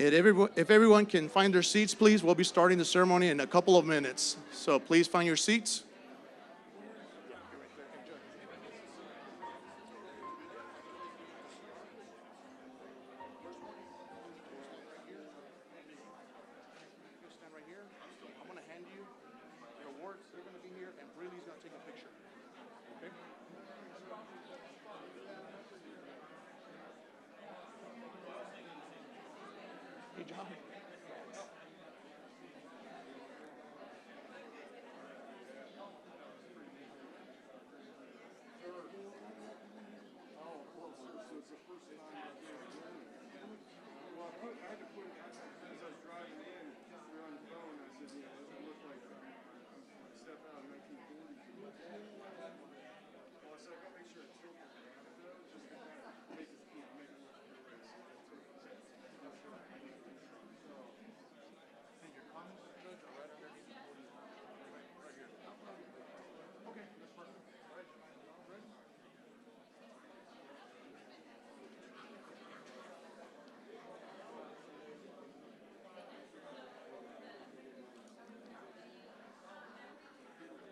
If everyone can find their seats, please, we'll be starting the ceremony in a couple of minutes. So please find your seats. Stand right here. I'm going to hand you your awards. They're going to be here, and Briley's going to take a picture. Okay? Hey, John.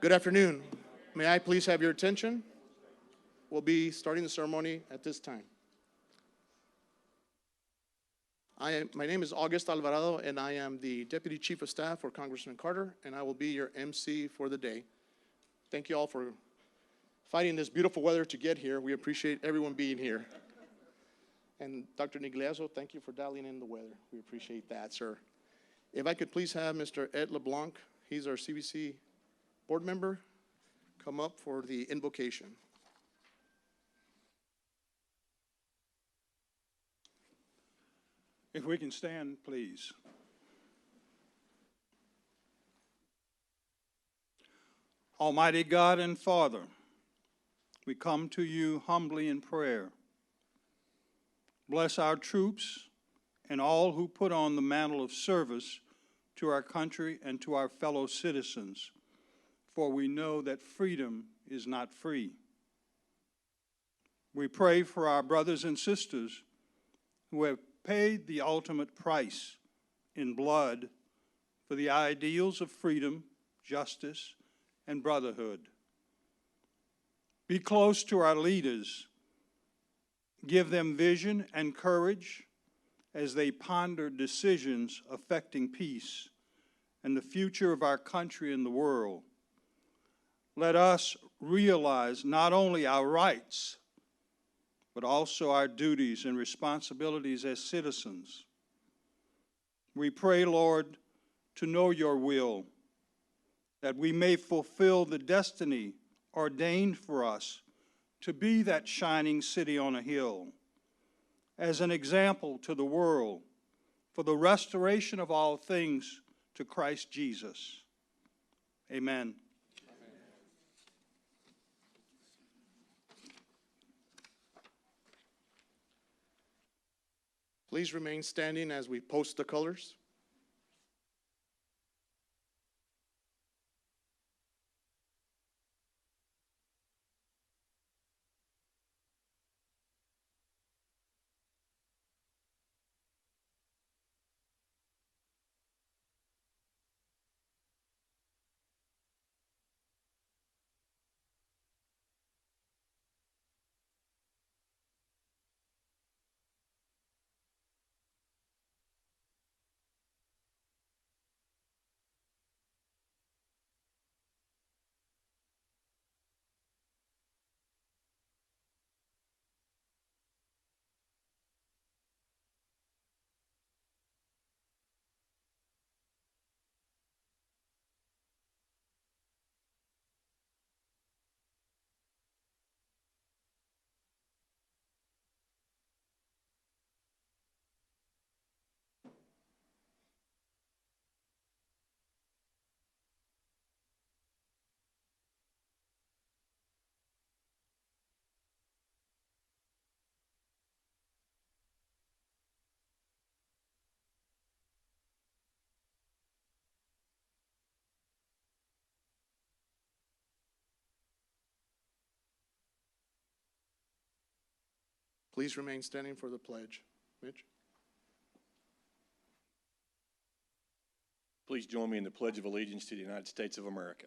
Good afternoon. May I please have your attention? We'll be starting the ceremony at this time. My name is August Alvarado, and I am the Deputy Chief of Staff for Congressman Carter, and I will be your MC for the day. Thank you all for fighting this beautiful weather to get here. We appreciate everyone being here. And Dr. Nigliazo, thank you for dialing in the weather. We appreciate that, sir. If I could please have Mr. Ed LeBlanc, he's our CBC board member, come up for the invocation. If we can stand, please. Almighty God and Father, we come to you humbly in prayer. Bless our troops and all who put on the mantle of service to our country and to our fellow citizens, for we know that freedom is not free. We pray for our brothers and sisters who have paid the ultimate price in blood for the ideals of freedom, justice, and brotherhood. Be close to our leaders. Give them vision and courage as they ponder decisions affecting peace and the future of our country and the world. Let us realize not only our rights, but also our duties and responsibilities as citizens. We pray, Lord, to know your will, that we may fulfill the destiny ordained for us to be that shining city on a hill, as an example to the world for the restoration of all things to Christ Jesus. Amen. Please remain standing as we post the colors. Please remain standing for the pledge. Mitch? Please join me in the Pledge of Allegiance to the United States of America.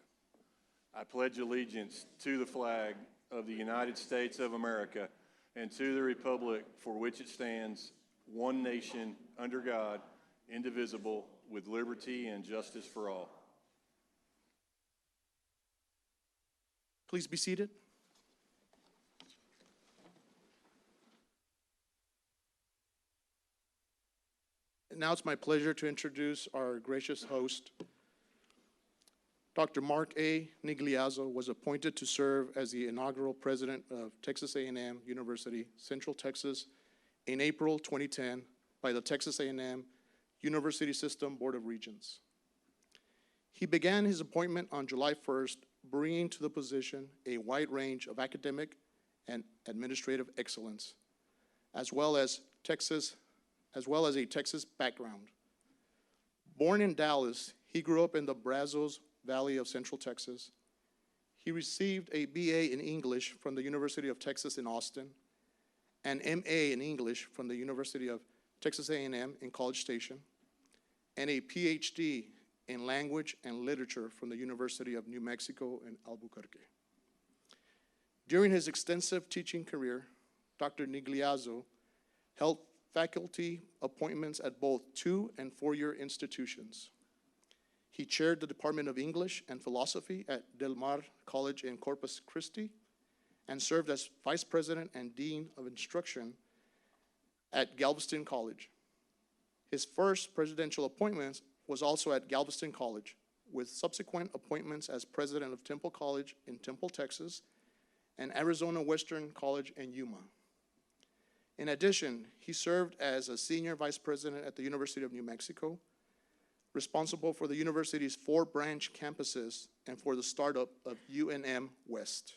I pledge allegiance to the flag of the United States of America and to the republic for which it stands, one nation, under God, indivisible, with liberty and justice for all. Please be seated. And now it's my pleasure to introduce our gracious host. Dr. Mark A. Nigliazzo was appointed to serve as the inaugural president of Texas A&M University, Central Texas, in April 2010 by the Texas A&M University System Board of Regents. He began his appointment on July 1st, bringing to the position a wide range of academic and administrative excellence, as well as a Texas background. Born in Dallas, he grew up in the Brazos Valley of Central Texas. He received a BA in English from the University of Texas in Austin, an MA in English from the University of Texas A&M in College Station, and a PhD in language and literature from the University of New Mexico in Albuquerque. During his extensive teaching career, Dr. Nigliazzo held faculty appointments at both 2- and 4-year institutions. He chaired the Department of English and Philosophy at Del Mar College in Corpus Christi and served as Vice President and Dean of Instruction at Galveston College. His first presidential appointment was also at Galveston College, with subsequent appointments as President of Temple College in Temple, Texas, and Arizona Western College in Yuma. In addition, he served as a Senior Vice President at the University of New Mexico, responsible for the university's 4 branch campuses and for the startup of UNM West.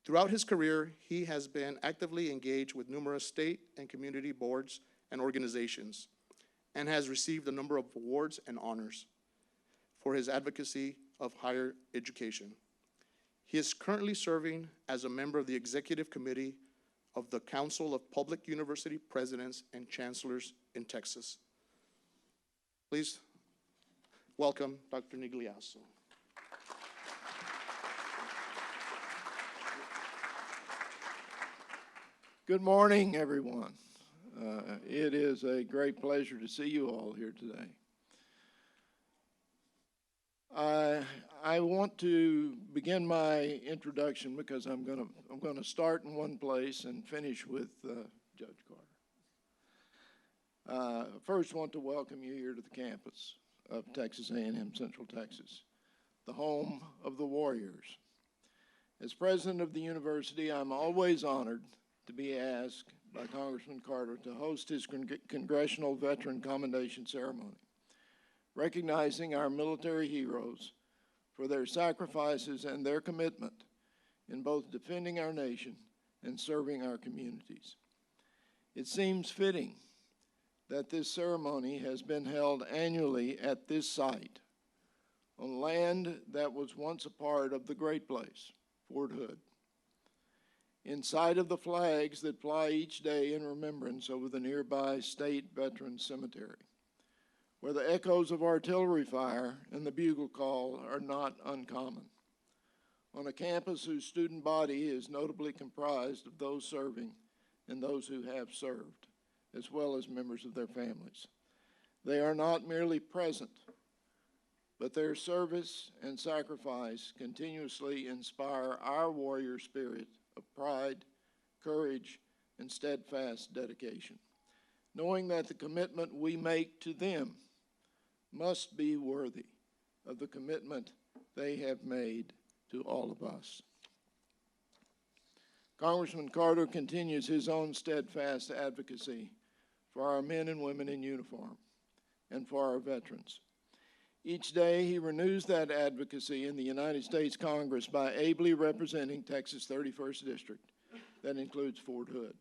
Throughout his career, he has been actively engaged with numerous state and community boards and organizations, and has received a number of awards and honors for his advocacy of higher education. He is currently serving as a member of the Executive Committee of the Council of Public University Presidents and Chancellors in Texas. Please welcome Dr. Nigliazzo. Good morning, everyone. It is a great pleasure to see you all here today. I want to begin my introduction because I'm going to start in one place and finish with Judge Carter. First, I want to welcome you here to the campus of Texas A&M Central Texas, the home of the Warriors. As president of the university, I'm always honored to be asked by Congressman Carter to host his Congressional Veteran Commendation ceremony, recognizing our military heroes for their sacrifices and their commitment in both defending our nation and serving our communities. It seems fitting that this ceremony has been held annually at this site, on land that was once a part of the Great Place, Fort Hood, in sight of the flags that fly each day in remembrance over the nearby State Veterans Cemetery, where the echoes of artillery fire and the bugle call are not uncommon, on a campus whose student body is notably comprised of those serving and those who have served, as well as members of their families. They are not merely present, but their service and sacrifice continuously inspire our warrior spirit of pride, courage, and steadfast dedication, knowing that the commitment we make to them must be worthy of the commitment they have made to all of us. Congressman Carter continues his own steadfast advocacy for our men and women in uniform and for our veterans. Each day he renews that advocacy in the United States Congress by ably representing Texas' 31st District, that includes Fort Hood.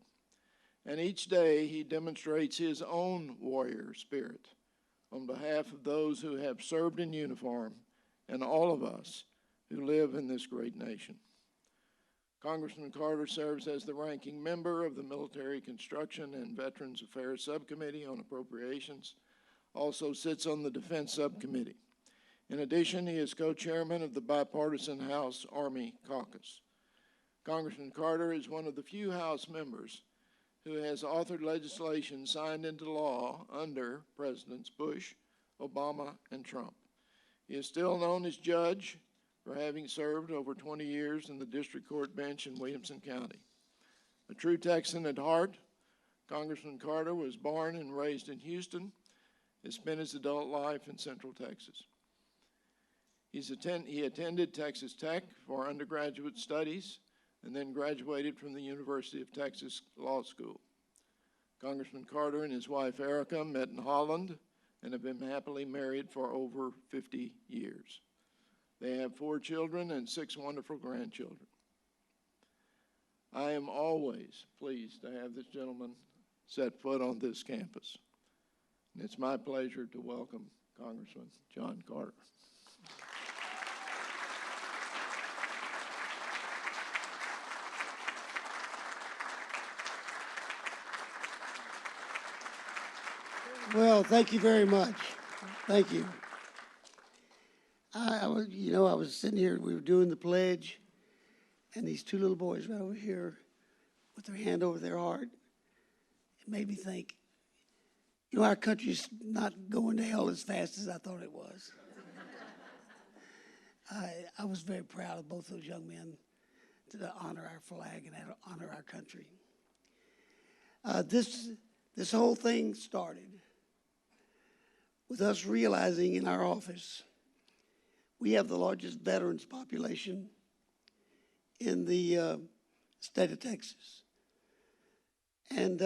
And each day he demonstrates his own warrior spirit on behalf of those who have served in uniform and all of us who live in this great nation. Congressman Carter serves as the ranking member of the Military Construction and Veterans Affairs Subcommittee on Appropriations, also sits on the Defense Subcommittee. In addition, he is co-chairman of the bipartisan House Army Caucus. Congressman Carter is one of the few House members who has authored legislation signed into law under Presidents Bush, Obama, and Trump. He is still known as Judge for having served over 20 years in the District Court bench in Williamson County. A true Texan at heart, Congressman Carter was born and raised in Houston and spent his adult life in Central Texas. He attended Texas Tech for undergraduate studies and then graduated from the University of Texas Law School. Congressman Carter and his wife Erica met in Holland and have been happily married for over 50 years. They have 4 children and 6 wonderful grandchildren. I am always pleased to have this gentleman set foot on this campus. And it's my pleasure to welcome Congressman John Carter. Well, thank you very much. Thank you. I was sitting here, we were doing the pledge, and these 2 little boys right over here with their hand over their heart, it made me think, our country's not going to hell as fast as I thought it was. I was very proud of both those young men to honor our flag and honor our country. This whole thing started with us realizing in our office we have the largest veterans population in the state of Texas. And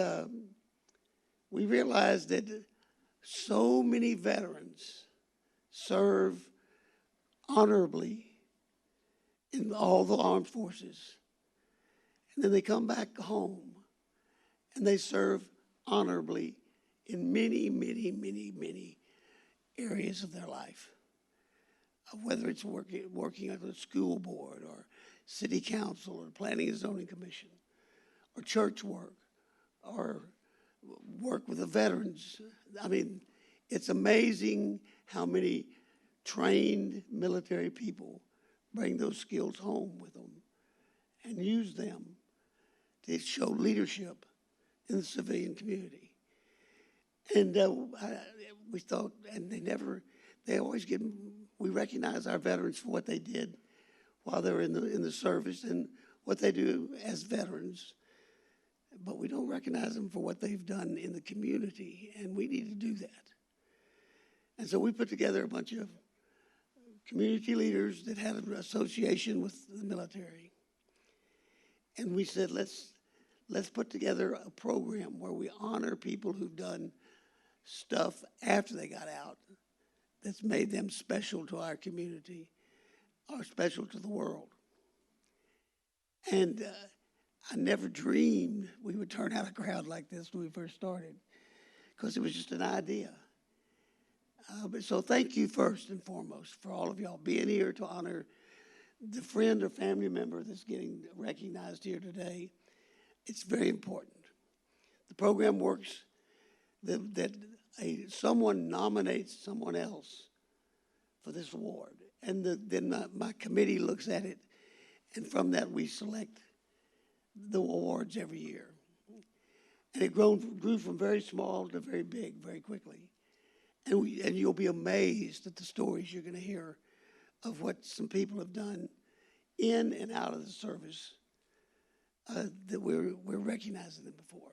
we realized that so many veterans serve honorably in all the armed forces. And then they come back home and they serve honorably in many, many, many, many areas of their life. Whether it's working at a school board or city council or planning and zoning commission or church work or work with the veterans. I mean, it's amazing how many trained military people bring those skills home with them and use them to show leadership in the civilian community. And we thought, and they always we recognize our veterans for what they did while they were in the service and what they do as veterans, but we don't recognize them for what they've done in the community, and we need to do that. And so we put together a bunch of community leaders that had an association with the military, and we said, let's put together a program where we honor people who've done stuff after they got out that's made them special to our community or special to the world. And I never dreamed we would turn out a crowd like this when we first started, because it was just an idea. So thank you first and foremost for all of y'all being here to honor the friend or family member that's getting recognized here today. It's very important. The program works that someone nominates someone else for this award, and then my committee looks at it, and from that we select the awards every year. And it grew from very small to very big very quickly. And you'll be amazed at the stories you're going to hear of what some people have done in and out of the service that we're recognizing them before.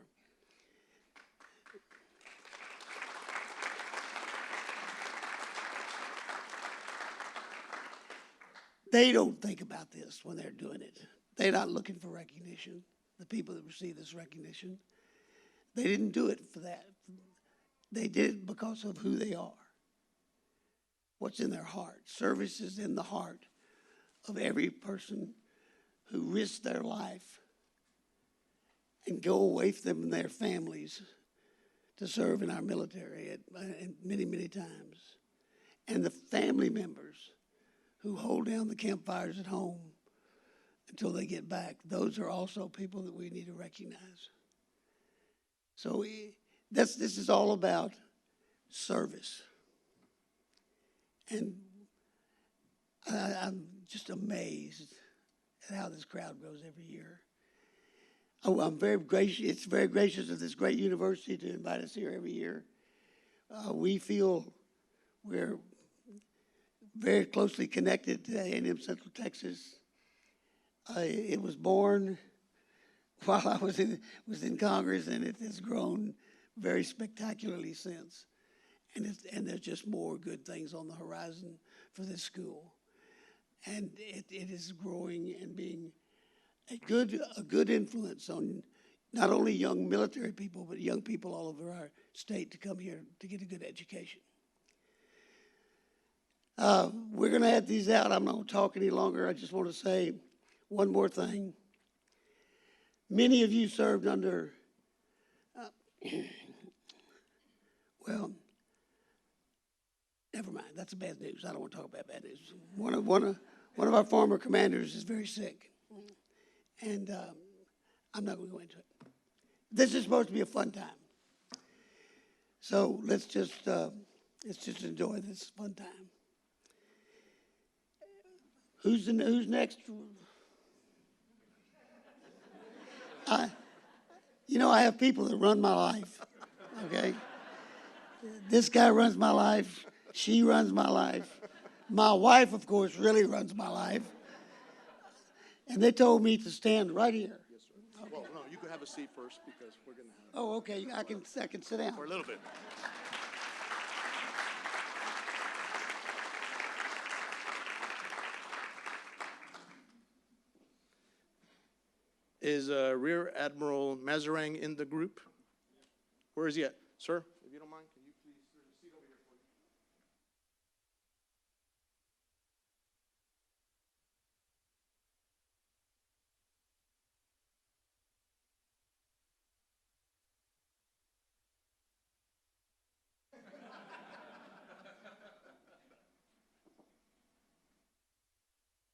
They don't think about this when they're doing it. They're not looking for recognition, the people that receive this recognition. They didn't do it for that. They did it because of who they are, what's in their heart. Service is in the heart of every person who risks their life and go away from their families to serve in our military many, many times. And the family members who hold down the campfires at home until they get back, those are also people that we need to recognize. So this is all about service. And I'm just amazed at how this crowd grows every year. I'm very gracious. It's very gracious of this great university to invite us here every year. We feel we're very closely connected to A&M Central Texas. It was born while I was in Congress, and it has grown very spectacularly since. And there's just more good things on the horizon for this school. And it is growing and being a good influence on not only young military people, but young people all over our state to come here to get a good education. We're going to add these out. I'm not going to talk any longer. I just want to say one more thing. Many of you served under, well, never mind. That's bad news. I don't want to talk about bad news. One of our former commanders is very sick, and I'm not going to go into it. This is supposed to be a fun time, so let's just enjoy this fun time. Who's next? I have people that run my life. Okay, this guy runs my life. She runs my life. My wife, of course, really runs my life. And they told me to stand right here. Yes, sir. Okay. Well, no, you could have a seat first because we're going to have. Oh, okay. I can sit down. For a little bit. Is Rear Admiral Maserang in the group? Where is he at? Sir, if you don't mind, can you please, there's a seat over here for you.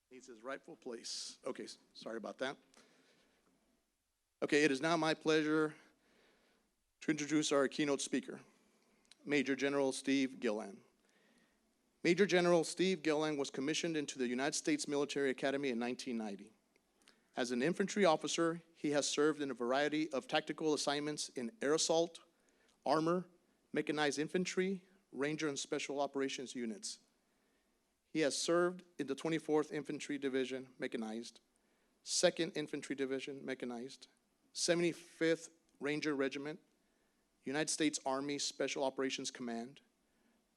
He's his rightful place. Okay, sorry about that. Okay, it is now my pleasure to introduce our keynote speaker, Major General Steve Gilland. Major General Steve Gilland was commissioned into the United States Military Academy in 1990. As an infantry officer, he has served in a variety of tactical assignments in air assault, armor, mechanized infantry, Ranger and Special Operations units. He has served in the 24th Infantry Division, mechanized, 2nd Infantry Division, mechanized, 75th Ranger Regiment, United States Army Special Operations Command,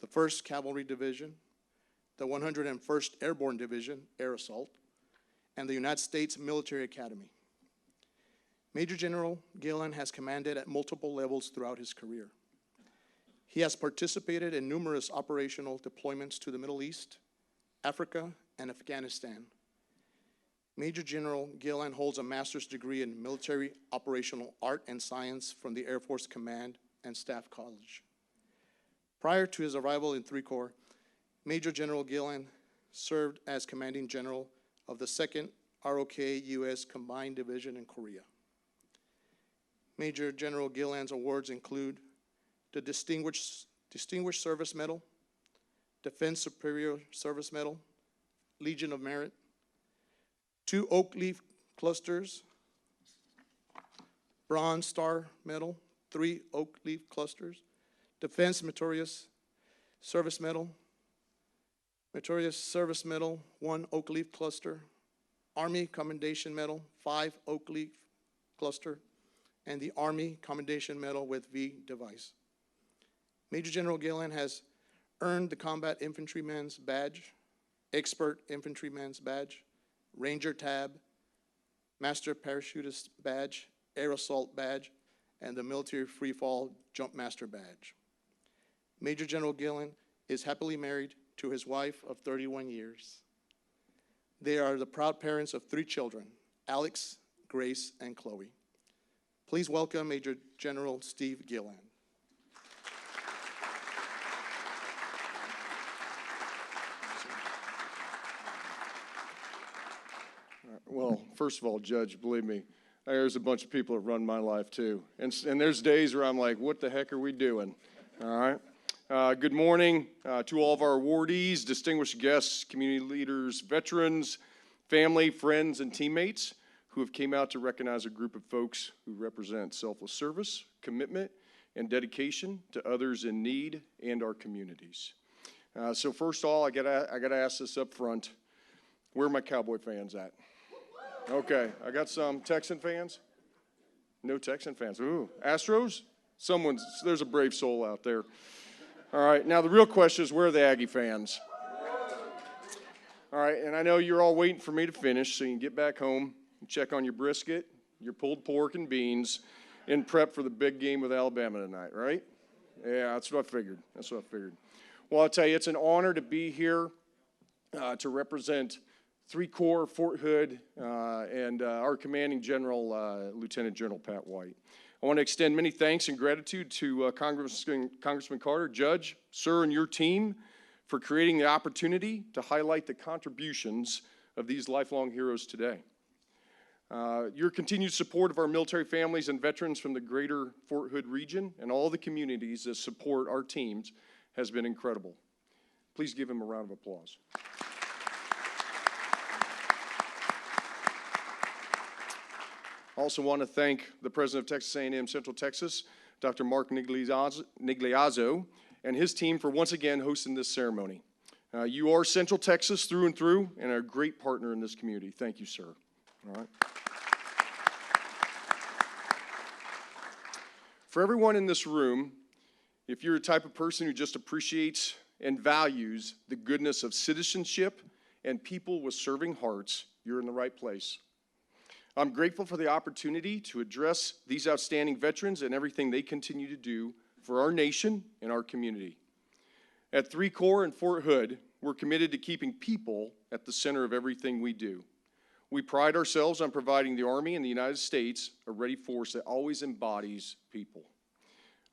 the 1st Cavalry Division, the 101st Airborne Division, Air Assault, and the United States Military Academy. Major General Gilland has commanded at multiple levels throughout his career. He has participated in numerous operational deployments to the Middle East, Africa, and Afghanistan. Major General Gilland holds a master's degree in military operational art and science from the Air Force Command and Staff College. Prior to his arrival in 3 Corps, Major General Gilland served as commanding general of the 2nd ROK U.S. Combined Division in Korea. Major General Gilland's awards include the Distinguished Service Medal, Defense Superior Service Medal, Legion of Merit, 2 Oak Leaf Clusters, Bronze Star Medal, 3 Oak Leaf Clusters, Defense Meritorious Service Medal, Meritorious Service Medal, 1 Oak Leaf Cluster, Army Commendation Medal, 5 Oak Leaf Cluster, and the Army Commendation Medal with V device. Major General Gilland has earned the Combat Infantryman's Badge, Expert Infantryman's Badge, Ranger Tab, Master Parachutist Badge, Air Assault Badge, and the Military Freefall Jump Master Badge. Major General Gilland is happily married to his wife of 31 years. They are the proud parents of 3 children, Alex, Grace, and Chloe. Please welcome Major General Steve Gilland. Well, first of all, Judge, believe me, there's a bunch of people that run my life too. And there's days where I'm like, what the heck are we doing? All right? Good morning to all of our awardees, distinguished guests, community leaders, veterans, family, friends, and teammates who have came out to recognize a group of folks who represent selfless service, commitment, and dedication to others in need and our communities. So first of all, I gotta ask this up front. Where are my Cowboy fans at? Okay, I got some Texan fans. No Texan fans. Ooh, Astros? There's a brave soul out there. All right, now the real question is, where are the Aggie fans? All right, and I know you're all waiting for me to finish so you can get back home and check on your brisket, your pulled pork and beans, and prep for the big game with Alabama tonight, right? Yeah, that's what I figured. Well, I'll tell you, it's an honor to be here to represent 3 Corps, Fort Hood, and our commanding general, Lieutenant General Pat White. I want to extend many thanks and gratitude to Congressman Carter, Judge, sir, and your team for creating the opportunity to highlight the contributions of these lifelong heroes today. Your continued support of our military families and veterans from the greater Fort Hood region and all the communities that support our teams has been incredible. Please give him a round of applause. I also want to thank the president of Texas A&M Central Texas, Dr. Mark Nigliazzo, and his team for once again hosting this ceremony. You are Central Texas through and through and are a great partner in this community. Thank you, sir. All right. For everyone in this room, if you're a type of person who just appreciates and values the goodness of citizenship and people with serving hearts, you're in the right place. I'm grateful for the opportunity to address these outstanding veterans and everything they continue to do for our nation and our community. At 3 Corps and Fort Hood, we're committed to keeping people at the center of everything we do. We pride ourselves on providing the Army and the United States a ready force that always embodies people.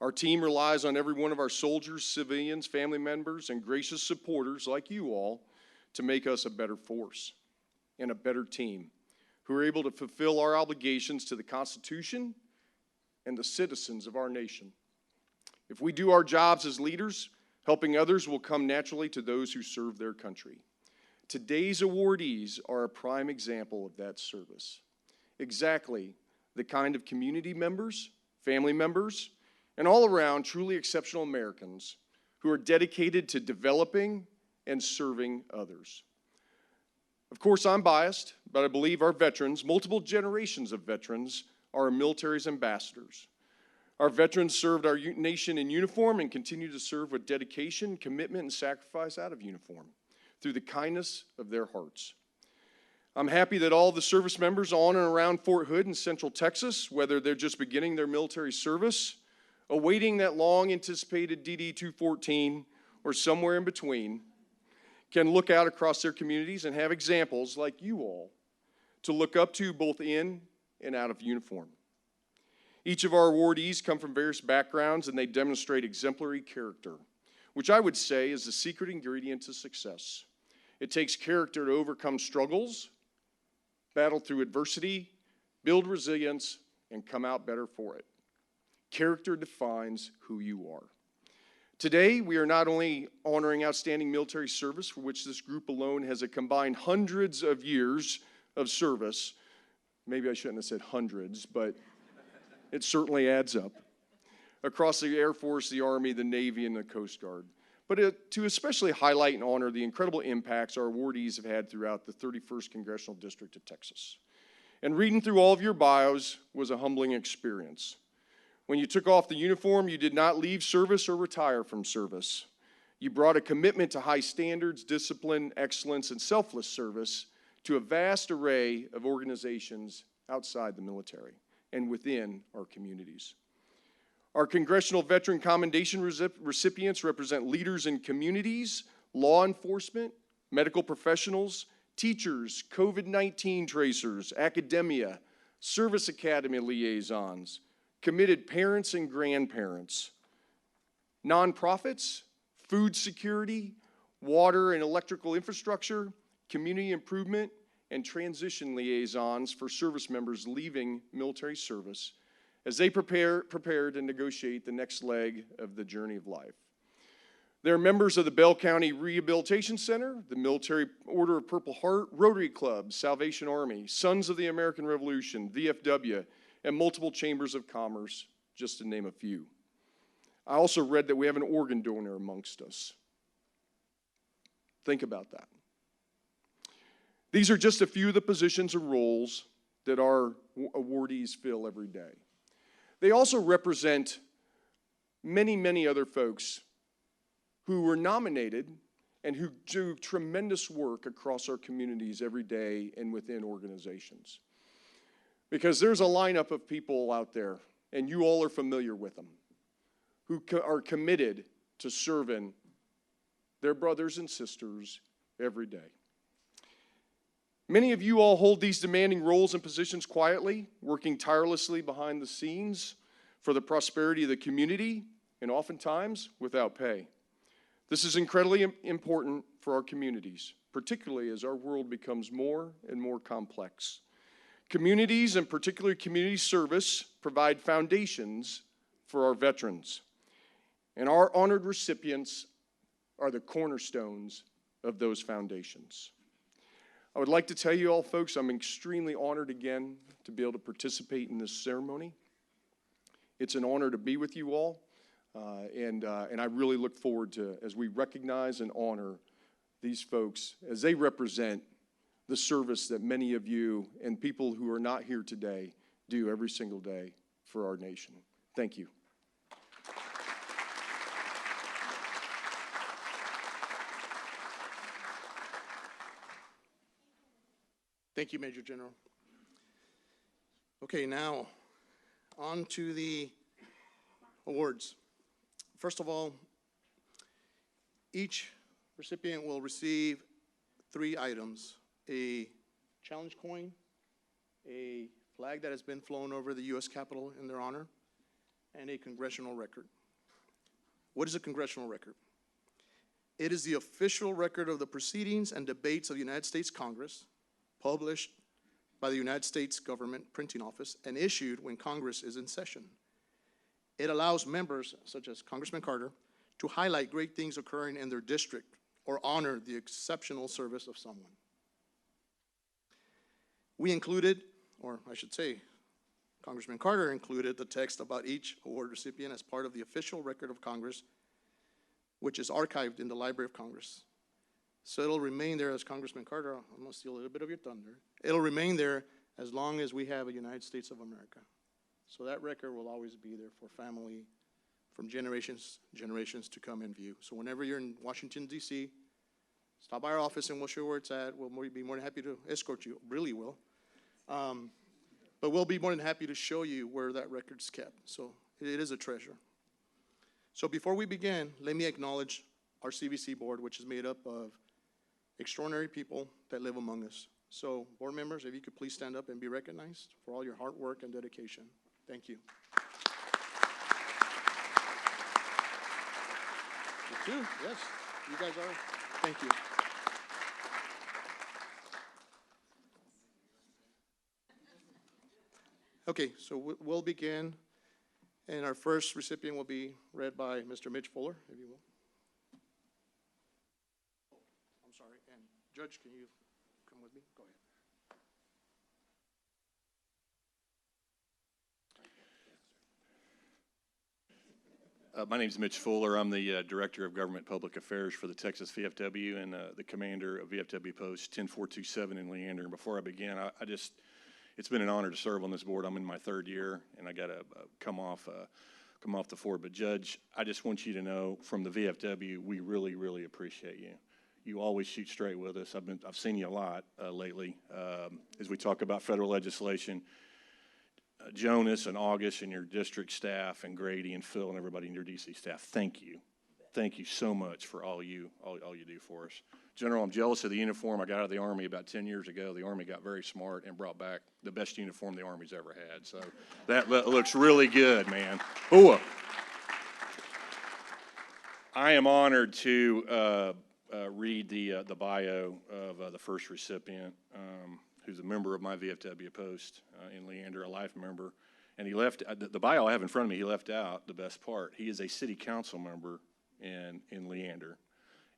Our team relies on every one of our soldiers, civilians, family members, and gracious supporters like you all to make us a better force and a better team, who are able to fulfill our obligations to the Constitution and the citizens of our nation. If we do our jobs as leaders, helping others will come naturally to those who serve their country. Today's awardees are a prime example of that service. Exactly the kind of community members, family members, and all around truly exceptional Americans who are dedicated to developing and serving others. Of course, I'm biased, but I believe our veterans, multiple generations of veterans, are our military's ambassadors. Our veterans served our nation in uniform and continue to serve with dedication, commitment, and sacrifice out of uniform through the kindness of their hearts. I'm happy that all the service members on and around Fort Hood in Central Texas, whether they're just beginning their military service, awaiting that long-anticipated DD-214, or somewhere in between, can look out across their communities and have examples like you all to look up to both in and out of uniform. Each of our awardees come from various backgrounds and they demonstrate exemplary character, which I would say is the secret ingredient to success. It takes character to overcome struggles, battle through adversity, build resilience, and come out better for it. Character defines who you are. Today, we are not only honoring outstanding military service, for which this group alone has a combined hundreds of years of service. Maybe I shouldn't have said hundreds, but it certainly adds up. Across the Air Force, the Army, the Navy, and the Coast Guard. But to especially highlight and honor the incredible impacts our awardees have had throughout the 31st Congressional District of Texas. And reading through all of your bios was a humbling experience. When you took off the uniform, you did not leave service or retire from service. You brought a commitment to high standards, discipline, excellence, and selfless service to a vast array of organizations outside the military and within our communities. Our Congressional Veteran Commendation recipients represent leaders in communities, law enforcement, medical professionals, teachers, COVID-19 tracers, academia, service academy liaisons, committed parents and grandparents, nonprofits, food security, water and electrical infrastructure, community improvement, and transition liaisons for service members leaving military service as they prepare to negotiate the next leg of the journey of life. They're members of the Bell County Rehabilitation Center, the Military Order of Purple Heart, Rotary Club, Salvation Army, Sons of the American Revolution, VFW, and multiple chambers of commerce, just to name a few. I also read that we have an organ donor amongst us. Think about that. These are just a few of the positions and roles that our awardees fill every day. They also represent many, many other folks who were nominated and who do tremendous work across our communities every day and within organizations. Because there's a lineup of people out there, and you all are familiar with them, who are committed to serving their brothers and sisters every day. Many of you all hold these demanding roles and positions quietly, working tirelessly behind the scenes for the prosperity of the community, and oftentimes without pay. This is incredibly important for our communities, particularly as our world becomes more and more complex. Communities, and particularly community service, provide foundations for our veterans. And our honored recipients are the cornerstones of those foundations. I would like to tell you all, folks, I'm extremely honored again to be able to participate in this ceremony. It's an honor to be with you all. And I really look forward to, as we recognize and honor these folks, as they represent the service that many of you and people who are not here today do every single day for our nation. Thank you. Thank you, Major General. Okay, now on to the awards. First of all, each recipient will receive 3 items: a challenge coin, a flag that has been flown over the U.S. Capitol in their honor, and a congressional record. What is a congressional record? It is the official record of the proceedings and debates of the United States Congress, published by the United States Government Printing Office and issued when Congress is in session. It allows members, such as Congressman Carter, to highlight great things occurring in their district or honor the exceptional service of someone. We included, or I should say, Congressman Carter included the text about each award recipient as part of the official record of Congress, which is archived in the Library of Congress. So it'll remain there, as Congressman Carter, I'm going to steal a little bit of your thunder. It'll remain there as long as we have a United States of America. So that record will always be there for family from generations to come in view. So whenever you're in Washington, D.C., stop by our office and we'll show you where it's at. We'll be more than happy to escort you, really will. But we'll be more than happy to show you where that record's kept. So it is a treasure. So before we begin, let me acknowledge our CVC board, which is made up of extraordinary people that live among us. So board members, if you could please stand up and be recognized for all your hard work and dedication. Thank you. You too, yes, you guys are. Thank you. Okay, so we'll begin, and our first recipient will be read by Mr. Mitch Fuller, if you will. I'm sorry, and Judge, can you come with me? Go ahead. My name is Mitch Fuller. I'm the Director of Government Public Affairs for the Texas VFW and the commander of VFW Post 10427 in Leander. And before I begin, it's been an honor to serve on this board. I'm in my 3rd year, and I got to come off the floor. But Judge, I just want you to know, from the VFW, we really, really appreciate you. You always shoot straight with us. I've seen you a lot lately as we talk about federal legislation. Jonas and August and your district staff and Grady and Phil and everybody in your DC staff, thank you. Thank you so much for all you do for us. General, I'm jealous of the uniform. I got out of the Army about 10 years ago. The Army got very smart and brought back the best uniform the Army's ever had. So that looks really good, man. Ooh. I am honored to read the bio of the first recipient, who's a member of my VFW post in Leander, a life member. And he left, the bio I have in front of me, he left out the best part. He is a city council member in Leander.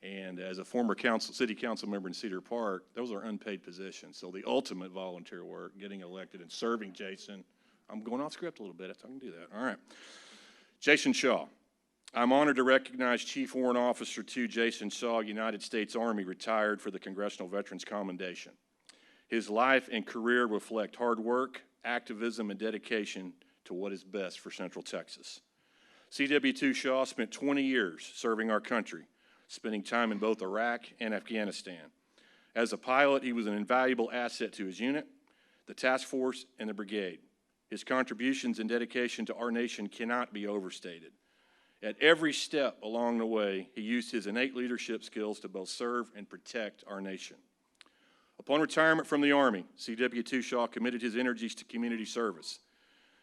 And as a former city council member in Cedar Park, those are unpaid positions. So the ultimate volunteer work, getting elected and serving Jason. I'm going off script a little bit, if I can do that. All right. Jason Shaw. I'm honored to recognize Chief Warrant Officer 2 Jason Shaw, United States Army, retired for the Congressional Veterans Commendation. His life and career reflect hard work, activism, and dedication to what is best for Central Texas. CW2 Shaw spent 20 years serving our country, spending time in both Iraq and Afghanistan. As a pilot, he was an invaluable asset to his unit, the task force, and the brigade. His contributions and dedication to our nation cannot be overstated. At every step along the way, he used his innate leadership skills to both serve and protect our nation. Upon retirement from the Army, CW2 Shaw committed his energies to community service.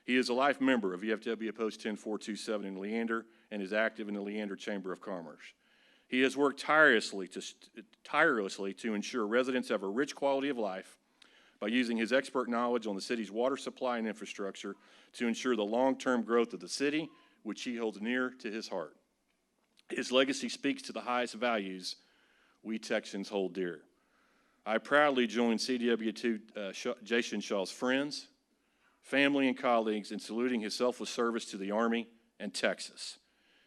He is a life member of VFW Post 10427 in Leander and is active in the Leander Chamber of Commerce. He has worked tirelessly to ensure residents have a rich quality of life by using his expert knowledge on the city's water supply and infrastructure to ensure the long-term growth of the city, which he holds near to his heart. His legacy speaks to the highest values we Texans hold dear. I proudly join CW2 Jason Shaw's friends, family, and colleagues in saluting his selfless service to the Army and Texas.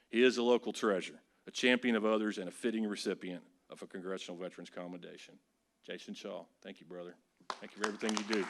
He is a local treasure, a champion of others, and a fitting recipient of a Congressional Veterans Commendation. Jason Shaw, thank you, brother. Thank you for everything you do.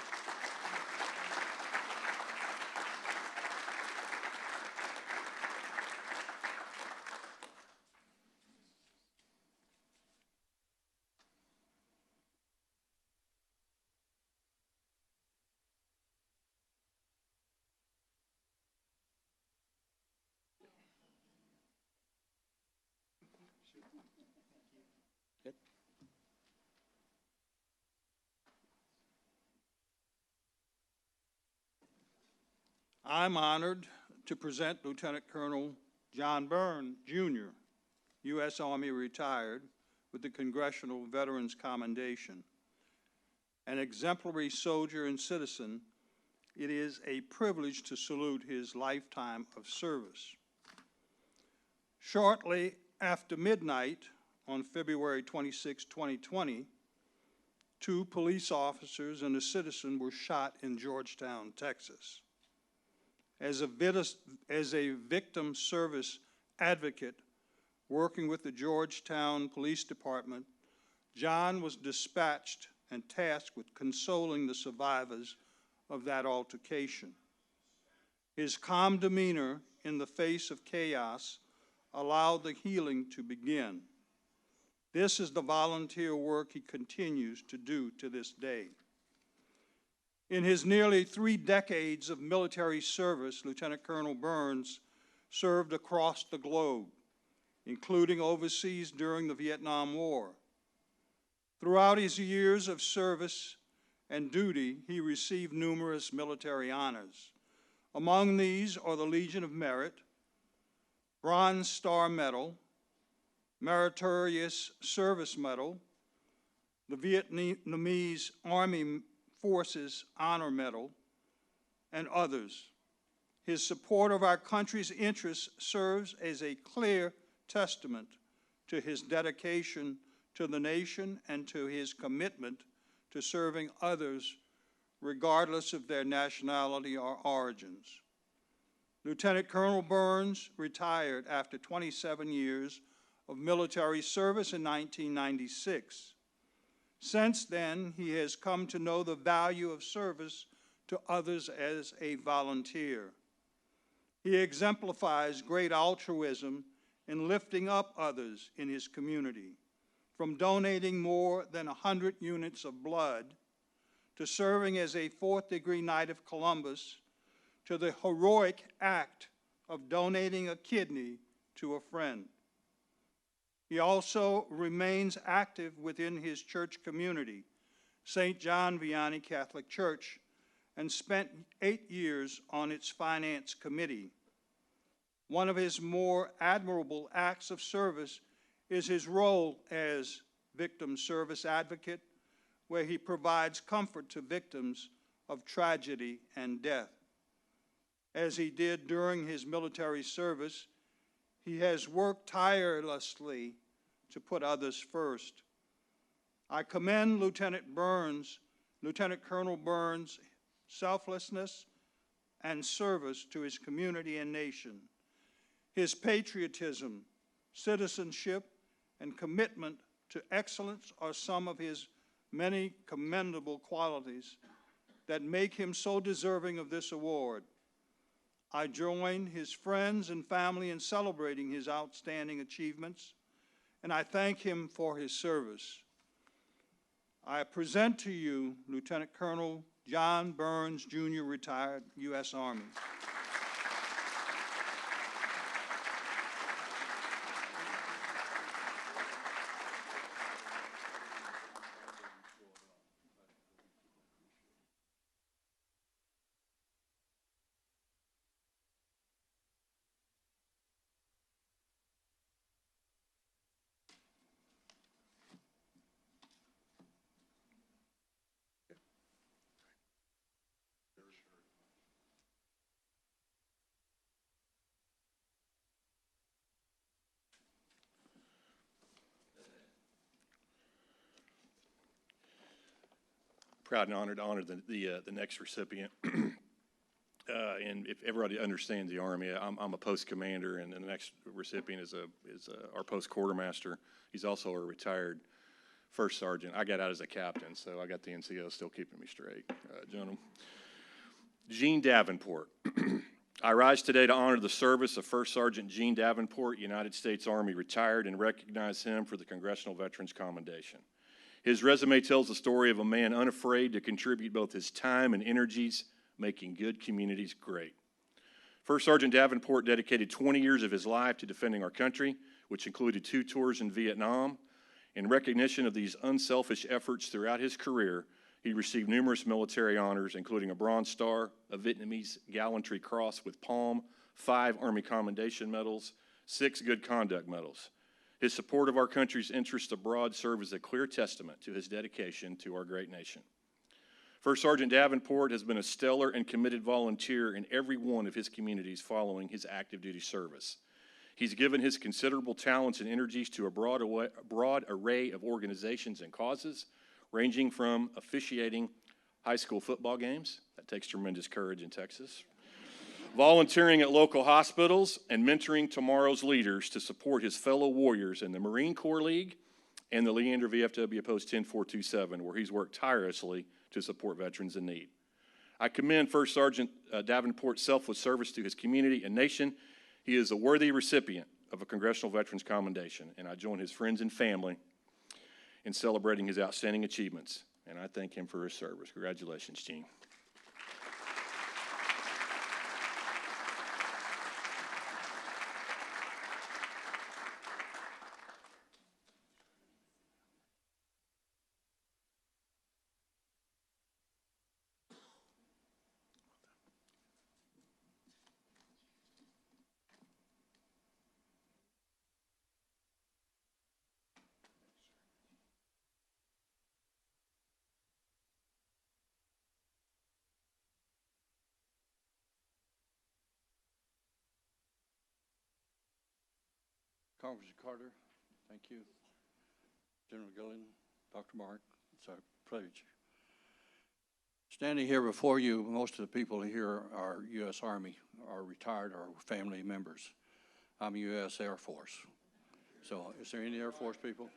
I'm honored to present Lieutenant Colonel John Byrne, Jr., U.S. Army retired, with the Congressional Veterans Commendation. An exemplary soldier and citizen, it is a privilege to salute his lifetime of service. Shortly after midnight on February 26, 2020, 2 police officers and a citizen were shot in Georgetown, Texas. As a victim service advocate working with the Georgetown Police Department, John was dispatched and tasked with consoling the survivors of that altercation. His calm demeanor in the face of chaos allowed the healing to begin. This is the volunteer work he continues to do to this day. In his nearly 3 decades of military service, Lieutenant Colonel Burns served across the globe, including overseas during the Vietnam War. Throughout his years of service and duty, he received numerous military honors. Among these are the Legion of Merit, Bronze Star Medal, Meritorious Service Medal, the Vietnamese Army Forces Honor Medal, and others. His support of our country's interests serves as a clear testament to his dedication to the nation and to his commitment to serving others regardless of their nationality or origins. Lieutenant Colonel Burns retired after 27 years of military service in 1996. Since then, he has come to know the value of service to others as a volunteer. He exemplifies great altruism in lifting up others in his community, from donating more than 100 units of blood to serving as a 4th-degree Knight of Columbus, to the heroic act of donating a kidney to a friend. He also remains active within his church community, St. John Vianney Catholic Church, and spent 8 years on its finance committee. One of his more admirable acts of service is his role as victim service advocate, where he provides comfort to victims of tragedy and death. As he did during his military service, He has worked tirelessly to put others first. I commend Lieutenant Colonel Burns' selflessness and service to his community and nation. His patriotism, citizenship, and commitment to excellence are some of his many commendable qualities that make him so deserving of this award. I join his friends and family in celebrating his outstanding achievements, and I thank him for his service. I present to you Lieutenant Colonel John Burns, Jr., retired U.S. Army. Proud and honored to honor the next recipient. And if everybody understands the Army, I'm a post commander, and the next recipient is our post quartermaster. He's also a retired first sergeant. I got out as a captain, so I got the NCO still keeping me straight, gentlemen. Gene Davenport. I rise today to honor the service of First Sergeant Gene Davenport, United States Army, retired, and recognize him for the Congressional Veterans Commendation. His resume tells the story of a man unafraid to contribute both his time and energies, making good communities great. First Sergeant Davenport dedicated 20 years of his life to defending our country, which included 2 tours in Vietnam. In recognition of these unselfish efforts throughout his career, he received numerous military honors, including a Bronze Star, a Vietnamese Gallantry Cross with Palm, 5 Army Commendation Medals, 6 Good Conduct Medals. His support of our country's interests abroad serves as a clear testament to his dedication to our great nation. First Sergeant Davenport has been a stellar and committed volunteer in every one of his communities following his active duty service. He's given his considerable talents and energies to a broad array of organizations and causes, ranging from officiating high school football games, that takes tremendous courage in Texas, volunteering at local hospitals, and mentoring tomorrow's leaders to support his fellow warriors in the Marine Corps League and the Leander VFW Post 10427, where he's worked tirelessly to support veterans in need. I commend First Sergeant Davenport's selfless service to his community and nation. He is a worthy recipient of a Congressional Veterans Commendation, and I join his friends and family in celebrating his outstanding achievements, and I thank him for his service. Congratulations, Gene. Congressman Carter, thank you. General Gillian, Dr. Mark, it's our privilege. Standing here before you, most of the people here are U.S. Army, are retired, or family members. I'm U.S. Air Force. So is there any Air Force people?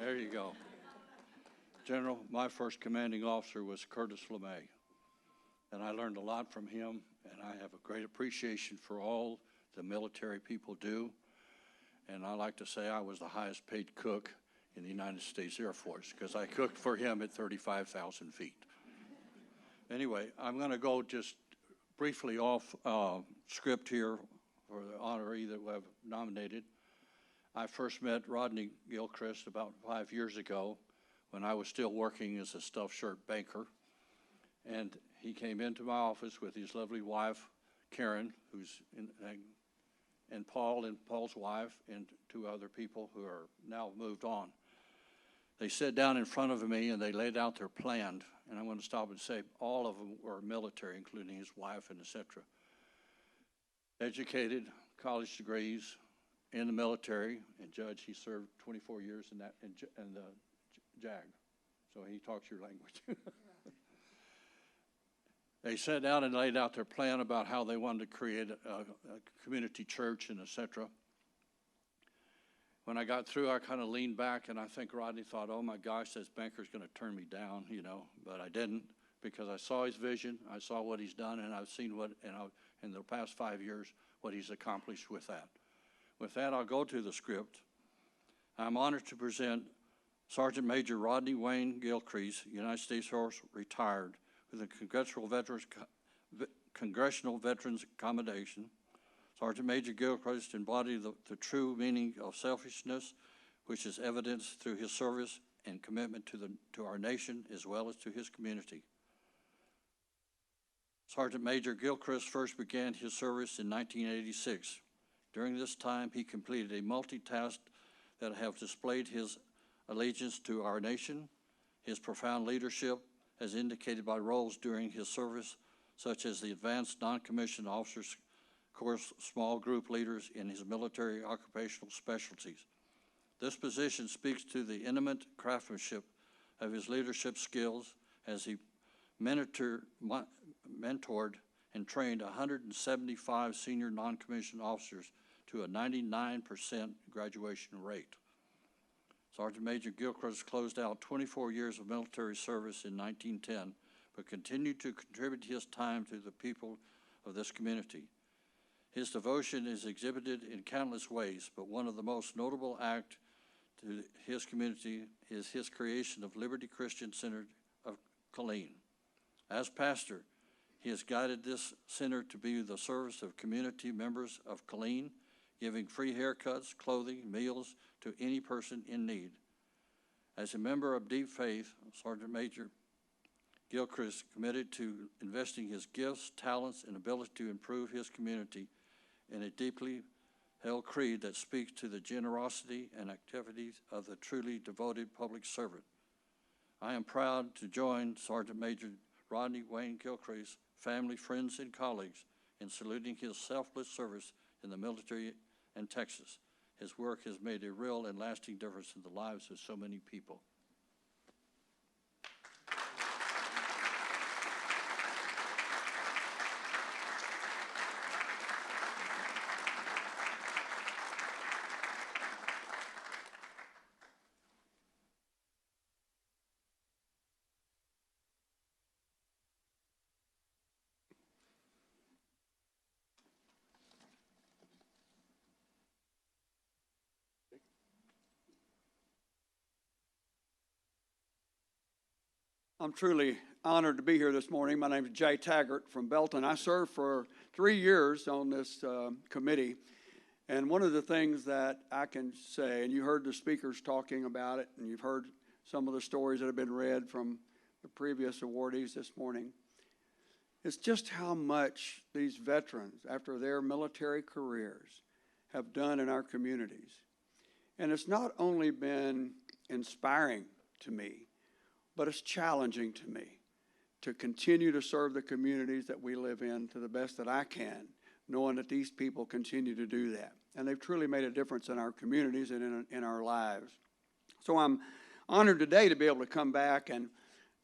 There you go. General, my first commanding officer was Curtis LeMay, and I learned a lot from him, and I have a great appreciation for all the military people do. And I like to say I was the highest paid cook in the United States Air Force because I cooked for him at 35,000 feet. Anyway, I'm going to go just briefly off script here for the honoree that we have nominated. I first met Rodney Gilchrist about 5 years ago when I was still working as a stuffed shirt banker. And he came into my office with his lovely wife, Karen, who's and Paul and Paul's wife, and 2 other people who are now moved on. They sat down in front of me and they laid out their plan, and I'm going to stop and say all of them were military, including his wife and etc. Educated, college degrees, in the military, and Judge, he served 24 years in the JAG, so he talks your language. They sat down and laid out their plan about how they wanted to create a community church and et cetera. When I got through, I kind of leaned back, and I think Rodney thought, oh my gosh, this banker's going to turn me down, you know, but I didn't, because I saw his vision, I saw what he's done, and I've seen what, in the past 5 years, what he's accomplished with that. With that, I'll go to the script. I'm honored to present Sergeant Major Rodney Wayne Gilchrist, United States Horse, retired, with the Congressional Veterans Commendation. Sergeant Major Gilchrist embodied the true meaning of selfishness, which is evidenced through his service and commitment to our nation as well as to his community. Sergeant Major Gilchrist first began his service in 1986. During this time, he completed a multitask that have displayed his allegiance to our nation, his profound leadership, as indicated by roles during his service, such as the Advanced Non-Commissioned Officers Course Small Group Leaders in his military occupational specialties. This position speaks to the intimate craftsmanship of his leadership skills as he mentored and trained 175 senior non-commissioned officers to a 99% graduation rate. Sergeant Major Gilchrist closed out 24 years of military service in 1910, but continued to contribute his time to the people of this community. His devotion is exhibited in countless ways, but one of the most notable acts to his community is his creation of Liberty Christian Center of Killeen. As pastor, he has guided this center to be the service of community members of Killeen, giving free haircuts, clothing, meals to any person in need. As a member of deep faith, Sergeant Major Gilchrist committed to investing his gifts, talents, and ability to improve his community in a deeply held creed that speaks to the generosity and activities of the truly devoted public servant. I am proud to join Sergeant Major Rodney Wayne Gilchrist, family, friends, and colleagues in saluting his selfless service in the military in Texas. His work has made a real and lasting difference in the lives of so many people. I'm truly honored to be here this morning. My name is Jay Taggart from Belton. I served for 3 years on this committee, and one of the things that I can say, and you heard the speakers talking about it, and you've heard some of the stories that have been read from the previous awardees this morning, is just how much these veterans, after their military careers, have done in our communities. And it's not only been inspiring to me, but it's challenging to me to continue to serve the communities that we live in to the best that I can, knowing that these people continue to do that. And they've truly made a difference in our communities and in our lives. So I'm honored today to be able to come back and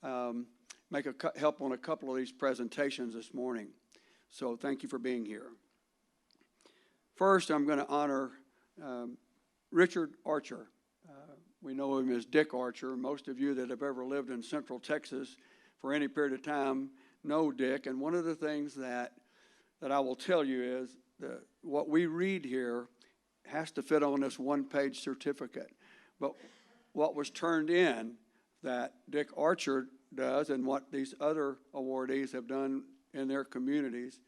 help on a couple of these presentations this morning. So thank you for being here. First, I'm going to honor Richard Archer. We know him as Dick Archer. Most of you that have ever lived in Central Texas for any period of time know Dick. And one of the things that I will tell you is that what we read here has to fit on this one-page certificate. But what was turned in that Dick Archer does and what these other awardees have done in their communities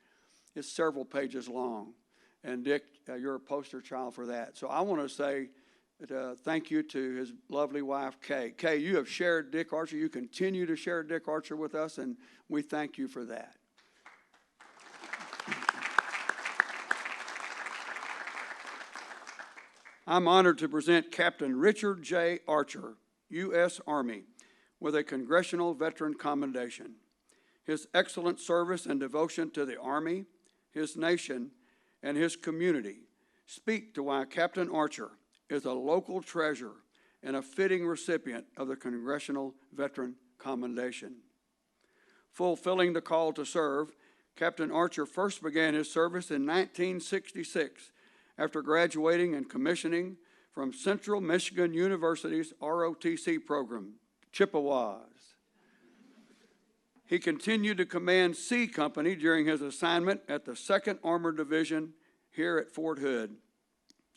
is several pages long. And Dick, you're a poster child for that. So I want to say thank you to his lovely wife, Kay. Kay, you have shared Dick Archer. You continue to share Dick Archer with us, and we thank you for that. I'm honored to present Captain Richard J. Archer, U.S. Army, with a Congressional Veteran Commendation. His excellent service and devotion to the Army, his nation, and his community speak to why Captain Archer is a local treasure and a fitting recipient of the Congressional Veteran Commendation. Fulfilling the call to serve, Captain Archer first began his service in 1966 after graduating and commissioning from Central Michigan University's ROTC program, Chippewas. He continued to command C Company during his assignment at the 2nd Armored Division here at Fort Hood,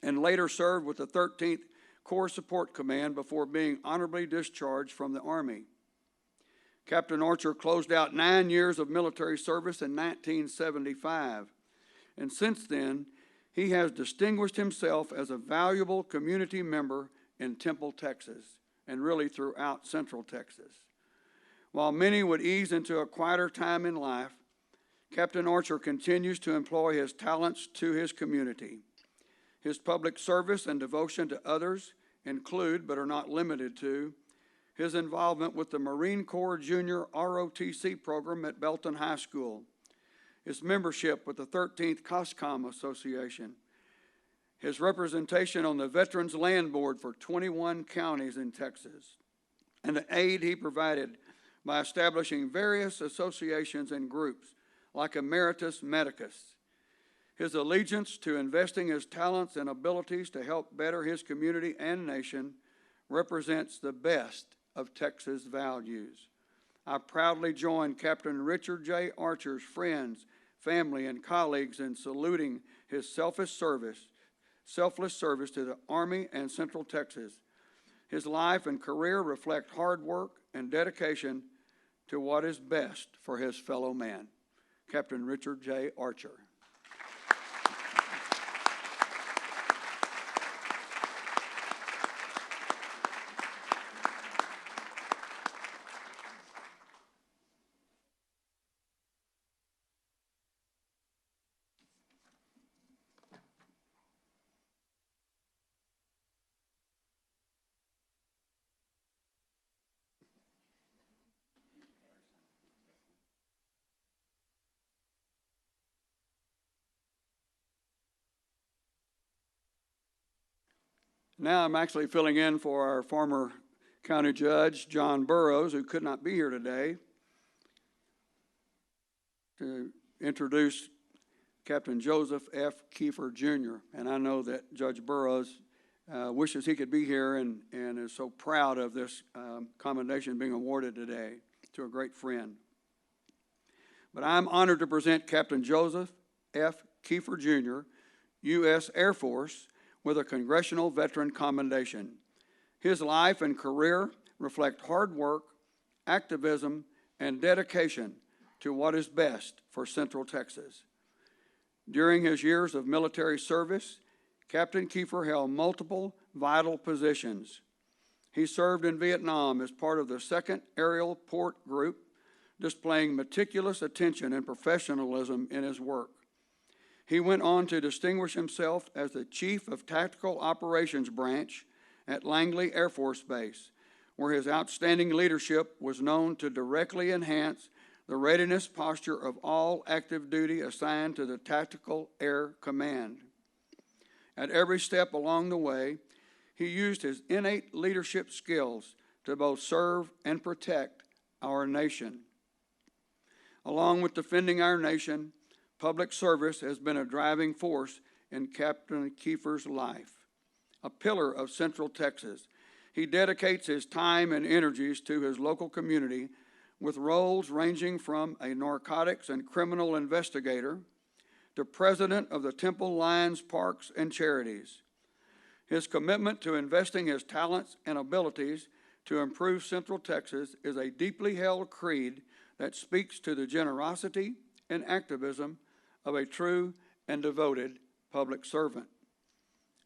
and later served with the 13th Corps Support Command before being honorably discharged from the Army. Captain Archer closed out 9 years of military service in 1975, and since then, he has distinguished himself as a valuable community member in Temple, Texas, and really throughout Central Texas. While many would ease into a quieter time in life, Captain Archer continues to employ his talents to his community. His public service and devotion to others include, but are not limited to, his involvement with the Marine Corps Junior ROTC program at Belton High School, his membership with the 13th COSCOM Association, his representation on the Veterans Land Board for 21 counties in Texas, and the aid he provided by establishing various associations and groups like Emeritus Medicus. His allegiance to investing his talents and abilities to help better his community and nation represents the best of Texas values. I proudly join Captain Richard J. Archer's friends, family, and colleagues in saluting his selfless service to the Army and Central Texas. His life and career reflect hard work and dedication to what is best for his fellow man. Captain Richard J. Archer. Now I'm actually filling in for our former county judge, John Burroughs, who could not be here today, to introduce Captain Joseph F. Keefer Jr. And I know that Judge Burroughs wishes he could be here and is so proud of this commendation being awarded today to a great friend. But I'm honored to present Captain Joseph F. Keefer Jr., U.S. Air Force, with a Congressional Veteran Commendation. His life and career reflect hard work, activism, and dedication to what is best for Central Texas. During his years of military service, Captain Keefer held multiple vital positions. He served in Vietnam as part of the 2nd Aerial Port Group, displaying meticulous attention and professionalism in his work. He went on to distinguish himself as the Chief of Tactical Operations Branch at Langley Air Force Base, where his outstanding leadership was known to directly enhance the readiness posture of all active duty assigned to the Tactical Air Command. At every step along the way, he used his innate leadership skills to both serve and protect our nation. Along with defending our nation, public service has been a driving force in Captain Keefer's life. A pillar of Central Texas, he dedicates his time and energies to his local community with roles ranging from a narcotics and criminal investigator to president of the Temple Lions Parks and Charities. His commitment to investing his talents and abilities to improve Central Texas is a deeply held creed that speaks to the generosity and activism of a true and devoted public servant.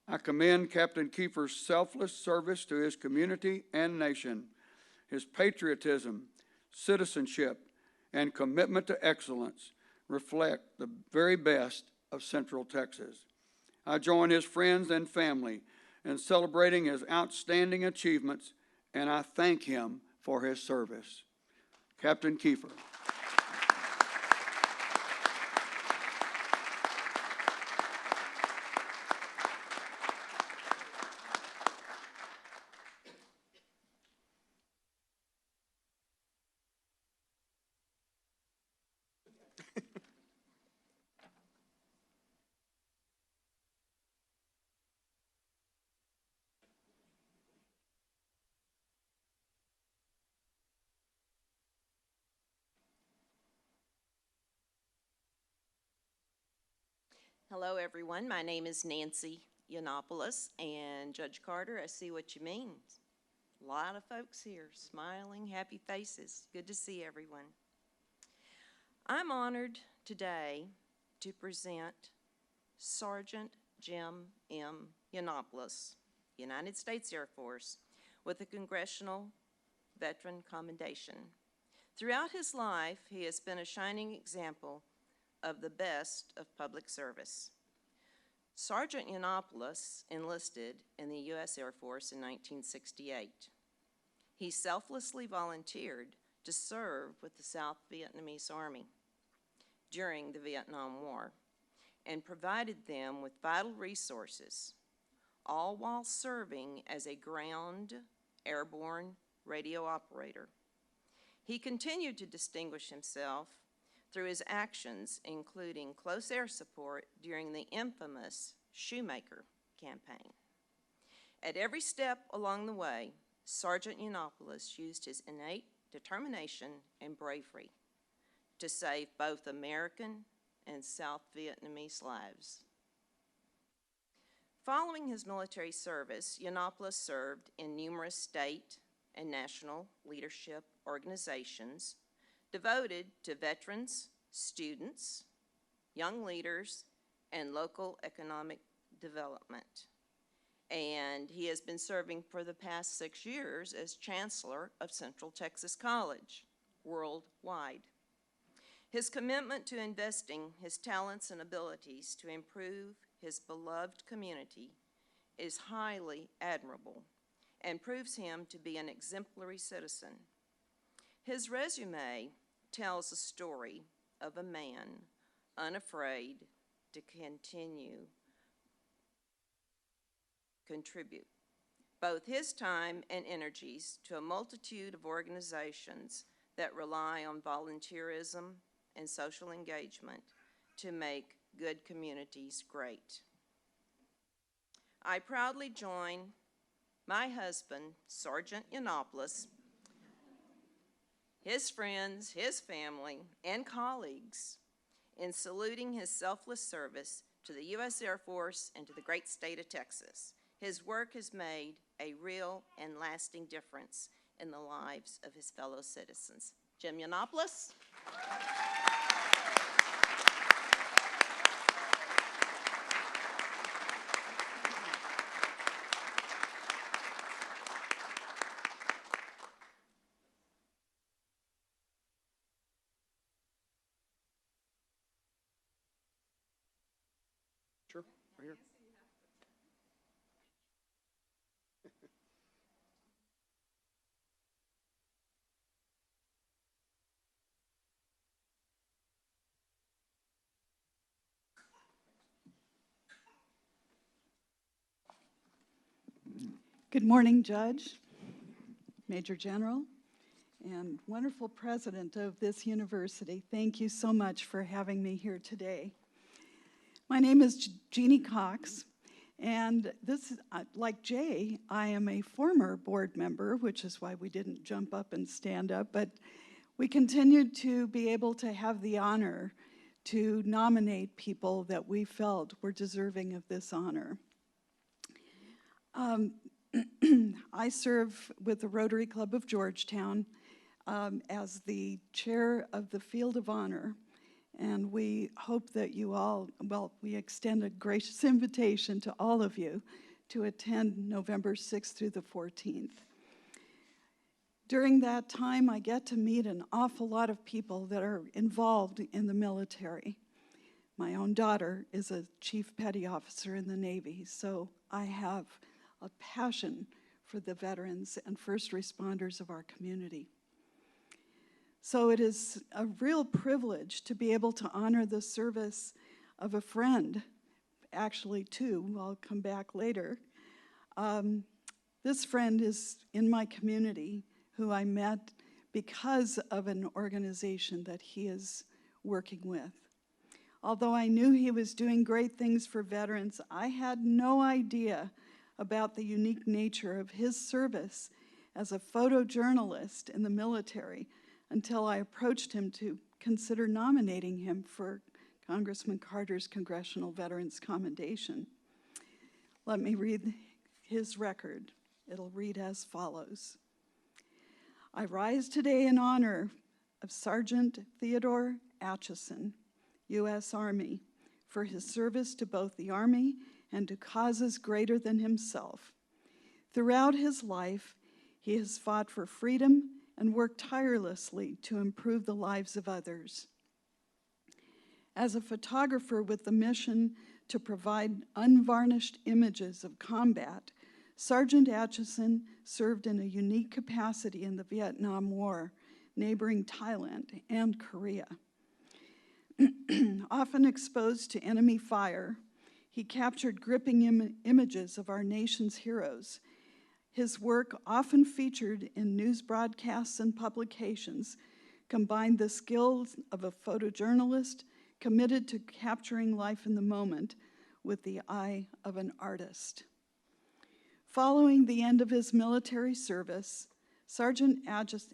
I commend Captain Keefer's selfless service to his community and nation, his patriotism, citizenship, and commitment to excellence reflect the very best of Central Texas. I join his friends and family in celebrating his outstanding achievements, and I thank him for his service. Captain Keefer. Hello, everyone. My name is Nancy Yiannopoulos, and Judge Carter, I see what you mean. A lot of folks here, smiling, happy faces. Good to see everyone. I'm honored today to present Sergeant Jim M. Yiannopoulos, United States Air Force, with the Congressional Veteran Commendation. Throughout his life, he has been a shining example of the best of public service. Sergeant Yiannopoulos enlisted in the U.S. Air Force in 1968. He selflessly volunteered to serve with the South Vietnamese Army during the Vietnam War and provided them with vital resources, all while serving as a ground airborne radio operator. He continued to distinguish himself through his actions, including close air support during the infamous Shoemaker campaign. At every step along the way, Sergeant Yiannopoulos used his innate determination and bravery to save both American and South Vietnamese lives. Following his military service, Yiannopoulos served in numerous state and national leadership organizations devoted to veterans, students, young leaders, and local economic development. And he has been serving for the past 6 years as Chancellor of Central Texas College worldwide. His commitment to investing his talents and abilities to improve his beloved community is highly admirable and proves him to be an exemplary citizen. His resume tells the story of a man unafraid to contribute both his time and energies to a multitude of organizations that rely on volunteerism and social engagement to make good communities great. I proudly join my husband, Sergeant Yiannopoulos, his friends, his family, and colleagues in saluting his selfless service to the U.S. Air Force and to the great state of Texas. His work has made a real and lasting difference in the lives of his fellow citizens. Jim Yiannopoulos. Sure, right here. Good morning, Judge, Major General, and wonderful president of this university. Thank you so much for having me here today. My name is Jeannie Cox, and this, like Jay, I am a former board member, which is why we didn't jump up and stand up, but we continued to be able to have the honor to nominate people that we felt were deserving of this honor. I serve with the Rotary Club of Georgetown as the chair of the Field of Honor, and we hope that you all, well, we extend a gracious invitation to all of you to attend November 6th through the 14th. During that time, I get to meet an awful lot of people that are involved in the military. My own daughter is a chief petty officer in the Navy, so I have a passion for the veterans and first responders of our community. So it is a real privilege to be able to honor the service of a friend, actually two, I'll come back later. This friend is in my community who I met because of an organization that he is working with. Although I knew he was doing great things for veterans, I had no idea about the unique nature of his service as a photojournalist in the military until I approached him to consider nominating him for Congressman Carter's Congressional Veterans Commendation. Let me read his record. It'll read as follows. I rise today in honor of Sergeant Theodore Atchison, U.S. Army, for his service to both the Army and to causes greater than himself. Throughout his life, he has fought for freedom and worked tirelessly to improve the lives of others. As a photographer with the mission to provide unvarnished images of combat, Sergeant Atchison served in a unique capacity in the Vietnam War, neighboring Thailand and Korea. Often exposed to enemy fire, he captured gripping images of our nation's heroes. His work, often featured in news broadcasts and publications, combined the skills of a photojournalist committed to capturing life in the moment with the eye of an artist. Following the end of his military service, Sergeant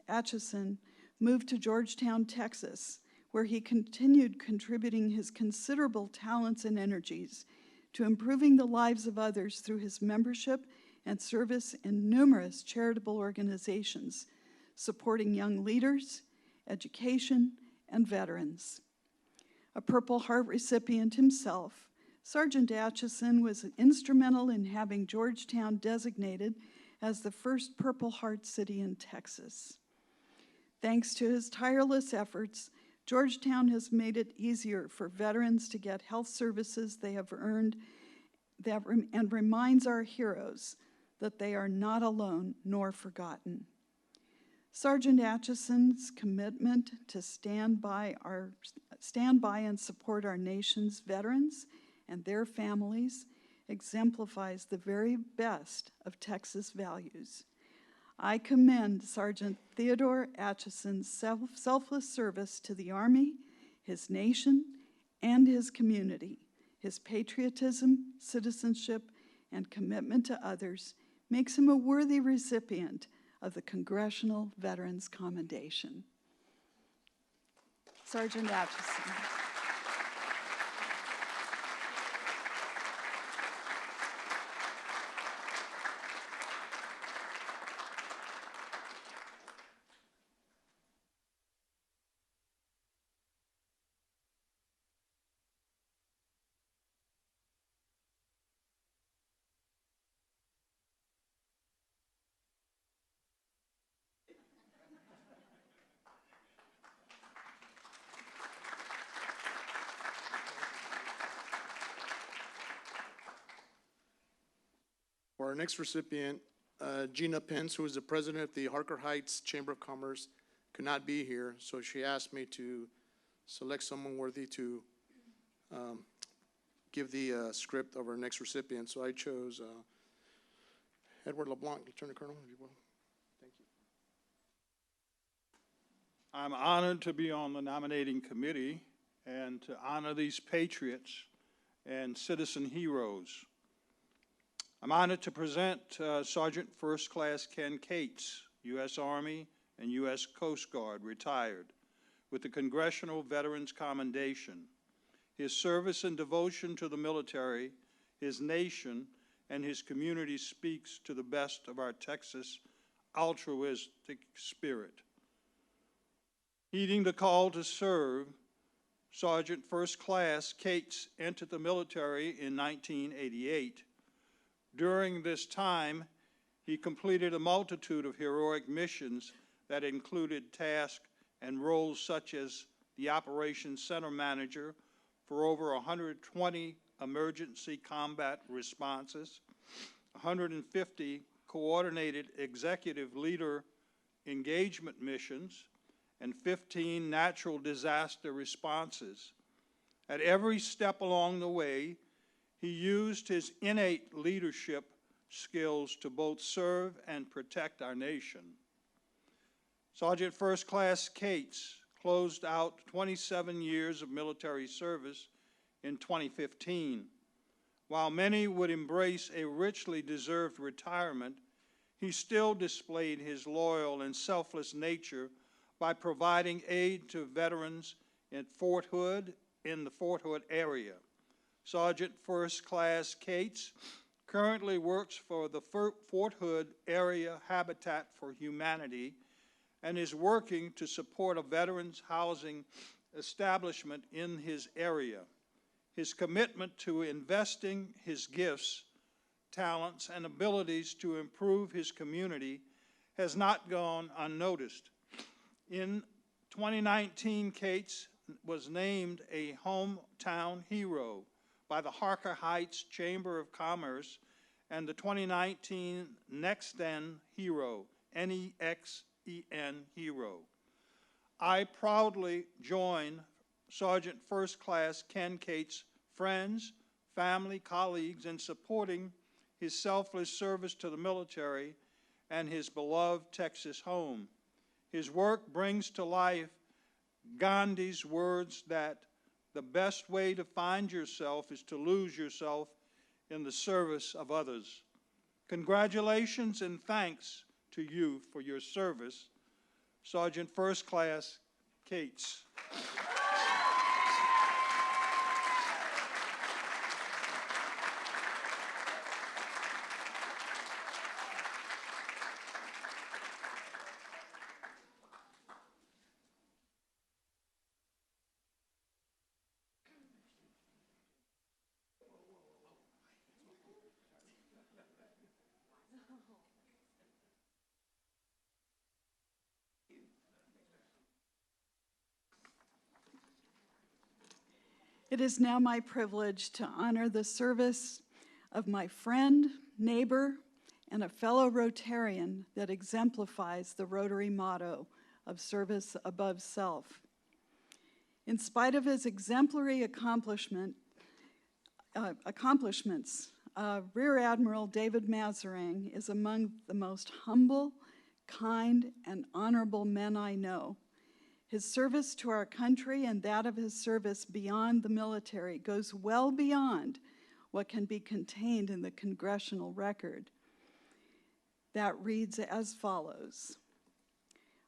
Atchison moved to Georgetown, Texas, where he continued contributing his considerable talents and energies to improving the lives of others through his membership and service in numerous charitable organizations, supporting young leaders, education, and veterans. A Purple Heart recipient himself, Sergeant Atchison was instrumental in having Georgetown designated as the first Purple Heart city in Texas. Thanks to his tireless efforts, Georgetown has made it easier for veterans to get health services they have earned and reminds our heroes that they are not alone nor forgotten. Sergeant Atchison's commitment to stand by and support our nation's veterans and their families exemplifies the very best of Texas values. I commend Sergeant Theodore Atchison's selfless service to the Army, his nation, and his community. His patriotism, citizenship, and commitment to others makes him a worthy recipient of the Congressional Veterans Commendation. Sergeant Atchison. For our next recipient, Gina Pence, who is the president of the Harker Heights Chamber of Commerce, could not be here, so she asked me to select someone worthy to give the script of our next recipient. So I chose Edward LeBlanc, Lieutenant Colonel, if you will. Thank you. I'm honored to be on the nominating committee and to honor these patriots and citizen heroes. I'm honored to present Sergeant First Class Ken Cates, U.S. Army and U.S. Coast Guard, retired, with the Congressional Veterans Commendation. His service and devotion to the military, his nation, and his community speaks to the best of our Texas altruistic spirit. Heeding the call to serve, Sergeant First Class Cates entered the military in 1988. During this time, he completed a multitude of heroic missions that included tasks and roles such as the Operations Center Manager for over 120 emergency combat responses, 150 coordinated executive leader engagement missions, and 15 natural disaster responses. At every step along the way, he used his innate leadership skills to both serve and protect our nation. Sergeant First Class Cates closed out 27 years of military service in 2015. While many would embrace a richly deserved retirement, he still displayed his loyal and selfless nature by providing aid to veterans at Fort Hood in the Fort Hood area. Sergeant First Class Cates currently works for the Fort Hood Area Habitat for Humanity and is working to support a veterans housing establishment in his area. His commitment to investing his gifts, talents, and abilities to improve his community has not gone unnoticed. In 2019, Cates was named a hometown hero by the Harker Heights Chamber of Commerce and the 2019 Nexten Hero, N-E-X-E-N Hero. I proudly join Sergeant First Class Ken Cates' friends, family, colleagues in supporting his selfless service to the military and his beloved Texas home. His work brings to life Gandhi's words that the best way to find yourself is to lose yourself in the service of others. Congratulations and thanks to you for your service, Sergeant First Class Cates. It is now my privilege to honor the service of my friend, neighbor, and a fellow Rotarian that exemplifies the Rotary motto of service above self. In spite of his exemplary accomplishments, Rear Admiral David Maserang is among the most humble, kind, and honorable men I know. His service to our country and that of his service beyond the military goes well beyond what can be contained in the Congressional record. That reads as follows.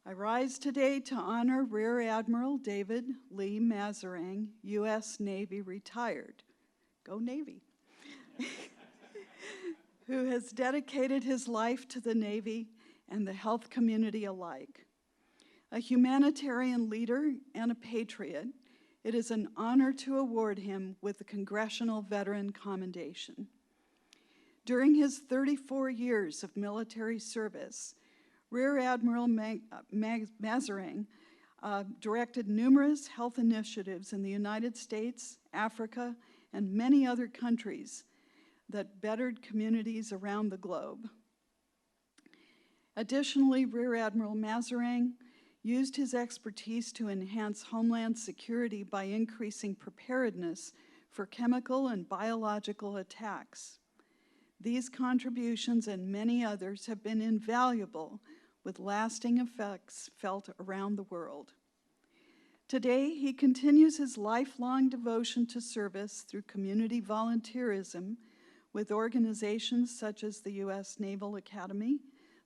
I rise today to honor Rear Admiral David Lee Maserang, U.S. Navy retired. Go Navy. Who has dedicated his life to the Navy and the health community alike. A humanitarian leader and a patriot, it is an honor to award him with the Congressional Veteran Commendation. During his 34 years of military service, Rear Admiral Maserang directed numerous health initiatives in the United States, Africa, and many other countries that bettered communities around the globe. Additionally, Rear Admiral Maserang used his expertise to enhance homeland security by increasing preparedness for chemical and biological attacks. These contributions and many others have been invaluable with lasting effects felt around the world. Today, he continues his lifelong devotion to service through community volunteerism with organizations such as the U.S. Naval Academy,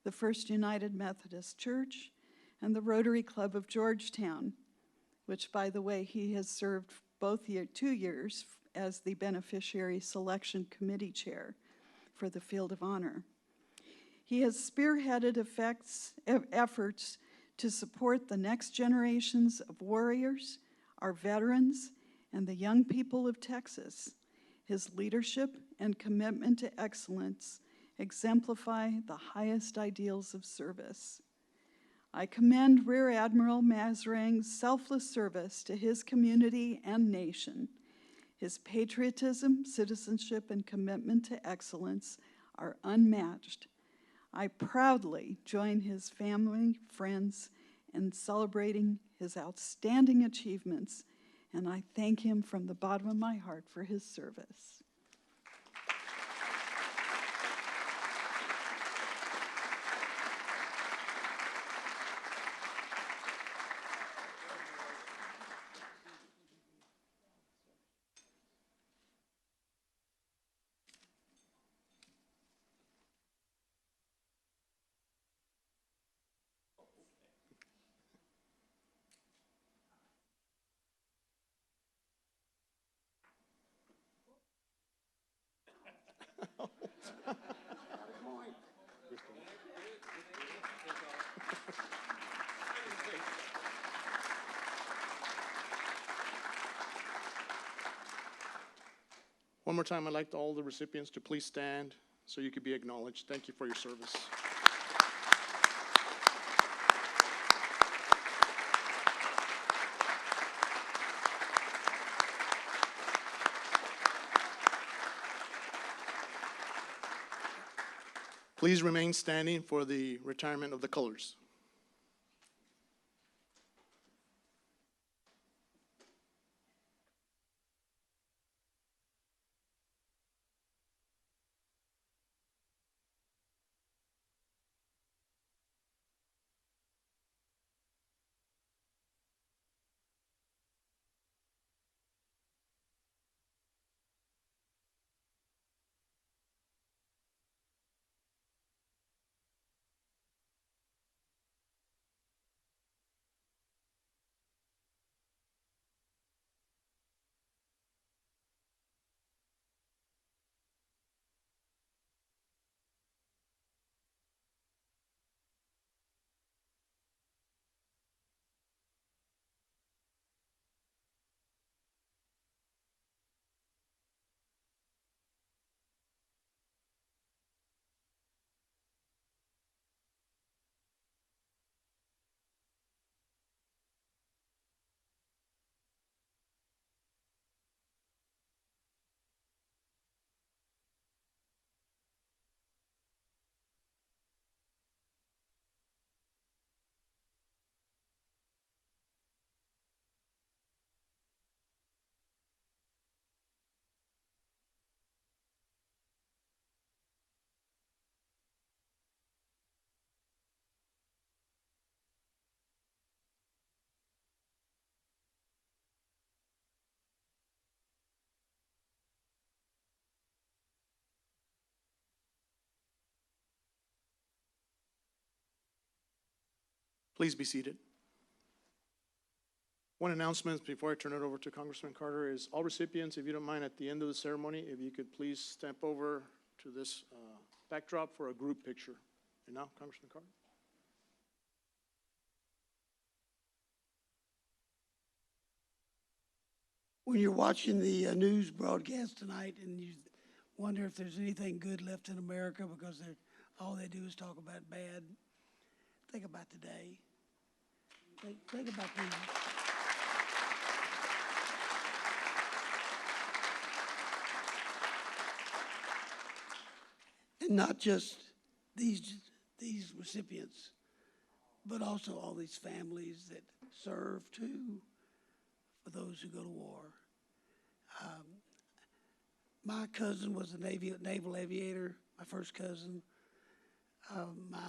the First United Methodist Church, and the Rotary Club of Georgetown, which, by the way, he has served both 2 years as the Beneficiary Selection Committee Chair for the Field of Honor. He has spearheaded efforts to support the next generations of warriors, our veterans, and the young people of Texas. His leadership and commitment to excellence exemplify the highest ideals of service. I commend Rear Admiral Maserang's selfless service to his community and nation. His patriotism, citizenship, and commitment to excellence are unmatched. I proudly join his family, friends, in celebrating his outstanding achievements, and I thank him from the bottom of my heart for his service. One more time, I'd like all the recipients to please stand so you could be acknowledged. Thank you for your service. Please remain standing for the retirement of the colors. Please be seated. One announcement before I turn it over to Congressman Carter is all recipients, if you don't mind, at the end of the ceremony, if you could please step over to this backdrop for a group picture. And now, Congressman Carter. When you're watching the news broadcast tonight and you wonder if there's anything good left in America because all they do is talk about bad, think about today. Think about these. And not just these recipients, but also all these families that serve too, for those who go to war. My cousin was a naval aviator, my first cousin. My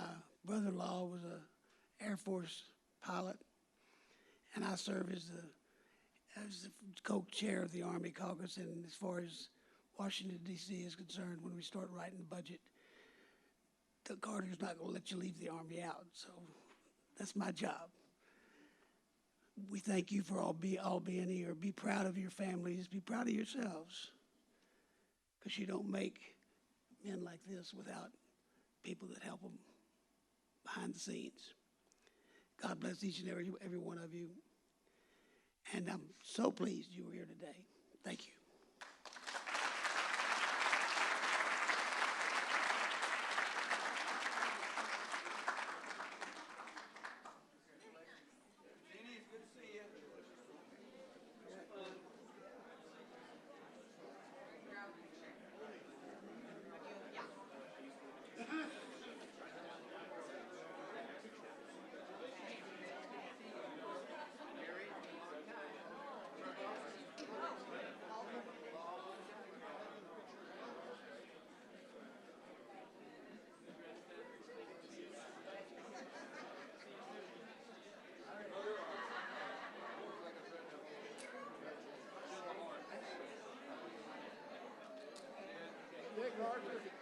brother-in-law was an Air Force pilot, and I served as the co-chair of the Army Caucus. And as far as Washington, D.C. is concerned, when we start writing the budget, Carter's not going to let you leave the Army out. So that's my job. We thank you for all being here. Be proud of your families. Be proud of yourselves, because you don't make men like this without people that help them behind the scenes. God bless each and every one of you. And I'm so pleased you were here today. Thank you. Carter.